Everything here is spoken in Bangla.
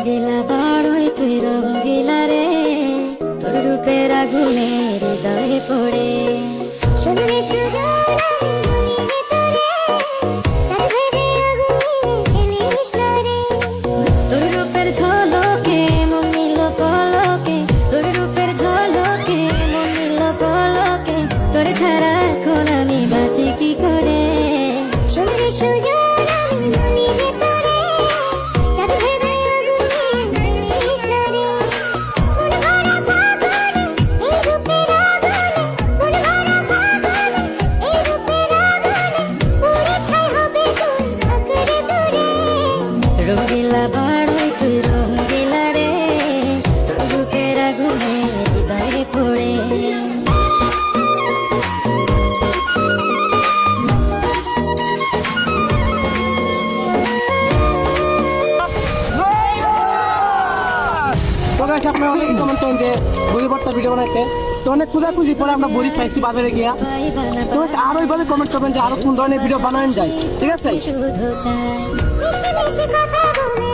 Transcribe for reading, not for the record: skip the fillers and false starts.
রঙ্গিলা বড়ই তুই রঙ্গিলা রে, তোর রূপের আগুনে হৃদয়ে পড়ে। শুনলে সুজন আমি বলি যে তোরে, চাঁদের আগুনে ফেলিস না রে। তোর রূপের ঝলকে মন নিল পলকে, তোর রূপের ঝলকে মন নিল পলকে, তোর ছাড়া এখন আমি বাঁচি কি করে। শুনলে সুজন আমি বলি যে তোরে, চাঁদের আগুনে ফেলিস না রে। মন ভরা ফাগুনে এই রূপের আগুনে, মন ভরা ফাগুনে এই রূপের আগুনে, পুড়ে ছাই হবে তোর আঁকড়ে ধরে। রঙ্গিলা বড়ই তুই রঙ্গিলা রে, তোর রূপের আগুনে হৃদয়ে পড়ে। তো গাইস আপনারা অনেক কমেন্ট করেন যে বড়ি ভর্তা ভিডিও বানাইতে, তো অনেক খোঁজাখুঁজি পরে আমরা বড়ি পাইছি বাজারে গিয়া। তো গাইস আরো এইভাবে কমেন্ট করবেন যে আরো কোন ধরনের ভিডিও বানানো যায়, ঠিক আছে? শুধু চাই মিষ্টি মিষ্টি কথা বলে